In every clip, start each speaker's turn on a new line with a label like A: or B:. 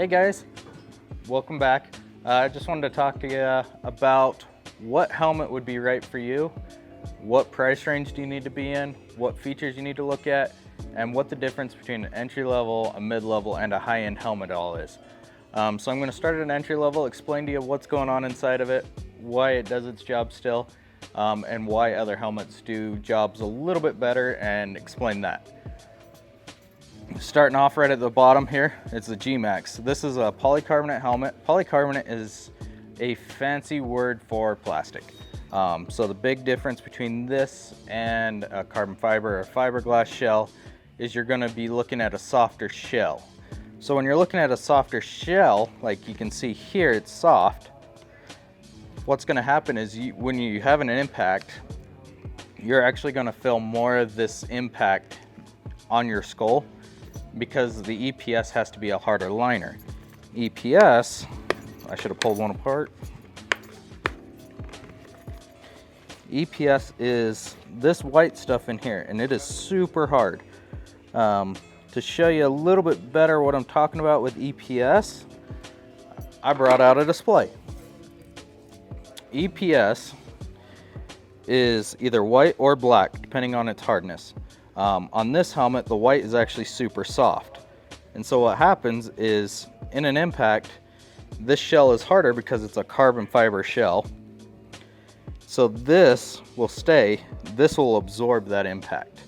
A: Hey guys, welcome back. I just wanted to talk to you about what helmet would be right for you, what price range do you need to be in, what features you need to look at, and what the difference between an entry level, a mid-level, and a high-end helmet all is. So I'm going to start at an entry level, explain to you what's going on inside of it, why it does its job still, and why other helmets do jobs a little bit better, and explain that. Starting off right at the bottom here, it's the G-Max. This is a polycarbonate helmet. Polycarbonate is a fancy word for plastic. So the big difference between this and a carbon fiber or fiberglass shell is you're going to be looking at a softer shell. So when you're looking at a softer shell, like you can see here, it's soft. What's going to happen is when you have an impact, you're actually going to feel more of this impact on your skull because the EPS has to be a harder liner. EPS, I should have pulled one apart. EPS is this white stuff in here, and it is super hard. To show you a little bit better what I'm talking about with EPS, I brought out a display. EPS is either white or black, depending on its hardness. On this helmet, the white is actually super soft. And so what happens is, in an impact, this shell is harder because it's a carbon fiber shell. So this will stay, this will absorb that impact.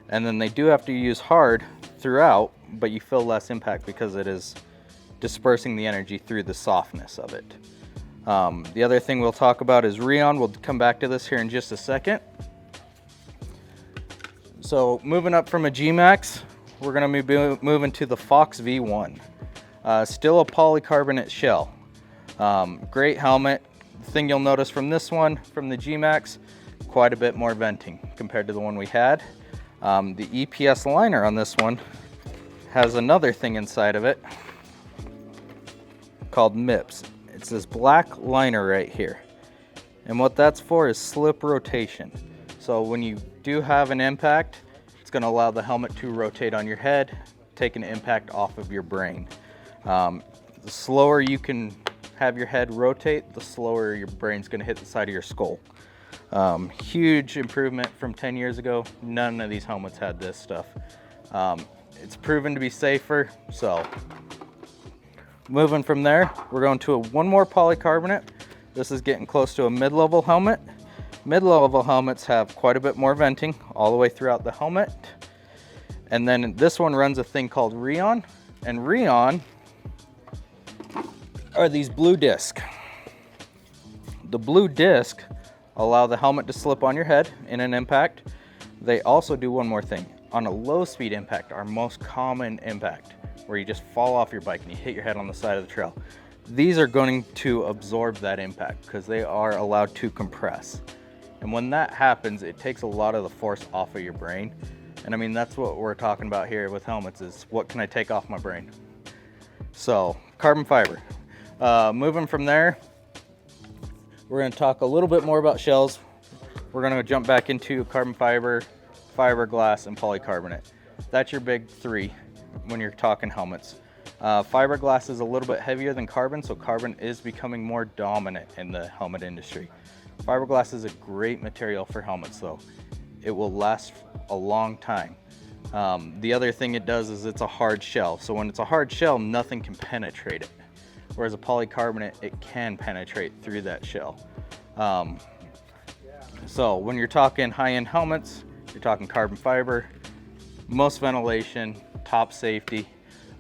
A: And then they do have to use hard throughout, but you feel less impact because it is dispersing the energy through the softness of it. The other thing we'll talk about is Rheon. We'll come back to this here in just a second. So moving up from a G-Max, we're going to be moving to the Fox V1. Still a polycarbonate shell. Great helmet. The thing you'll notice from this one, from the G-Max, quite a bit more venting compared to the one we had. The EPS liner on this one has another thing inside of it called MIPS. It's this black liner right here. And what that's for is slip rotation. So when you do have an impact, it's going to allow the helmet to rotate on your head, take an impact off of your brain. The slower you can have your head rotate, the slower your brain's going to hit the side of your skull. Huge improvement from 10 years ago. None of these helmets had this stuff. It's proven to be safer. So moving from there, we're going to one more polycarbonate. This is getting close to a mid-level helmet. Mid-level helmets have quite a bit more venting all the way throughout the helmet. And then this one runs a thing called Rheon. And Rheon are these blue discs. The blue disc allow the helmet to slip on your head in an impact. They also do one more thing. On a low speed impact, our most common impact, where you just fall off your bike and you hit your head on the side of the trail, these are going to absorb that impact because they are allowed to compress. And when that happens, it takes a lot of the force off of your brain. And I mean, that's what we're talking about here with helmets, is what can I take off my brain? So, carbon fiber. Moving from there, we're going to talk a little bit more about shells. We're going to jump back into carbon fiber, fiberglass, and polycarbonate. That's your big three when you're talking helmets. Fiberglass is a little bit heavier than carbon, so carbon is becoming more dominant in the helmet industry. Fiberglass is a great material for helmets though. It will last a long time. The other thing it does is it's a hard shell. So when it's a hard shell, nothing can penetrate it. Whereas a polycarbonate, it can penetrate through that shell. So when you're talking high-end helmets, you're talking carbon fiber, most ventilation, top safety.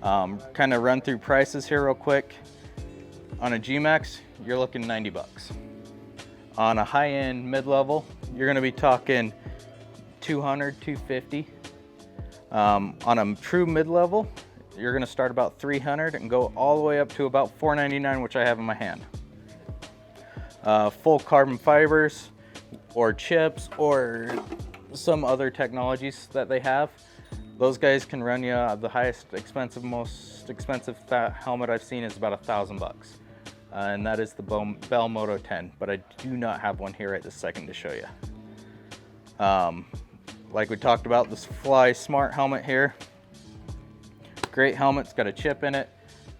A: Kind of run through prices here real quick. On a G-Max, you're looking 90 bucks. On a high-end mid-level, you're going to be talking 200, 250. On a true mid-level, you're going to start about 300 and go all the way up to about 499, which I have in my hand. Full carbon fibers or chips or some other technologies that they have, those guys can run you the most expensive helmet I've seen is about $1,000. And that is the Bell Moto 10, but I do not have one here right this second to show you. Like we talked about, this Fly Smart helmet here. Great helmet, it's got a chip in it.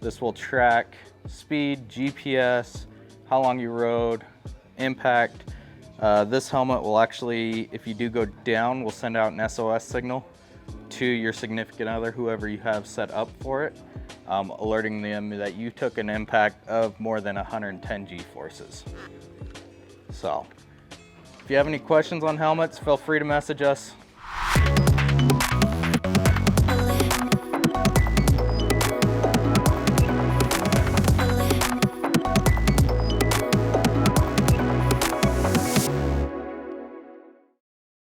A: This will track speed, GPS, how long you rode, impact. This helmet will actually, if you do go down, will send out an SOS signal to your significant other, whoever you have set up for it, alerting them that you took an impact of more than 110 G-forces. So, if you have any questions on helmets, feel free to message us.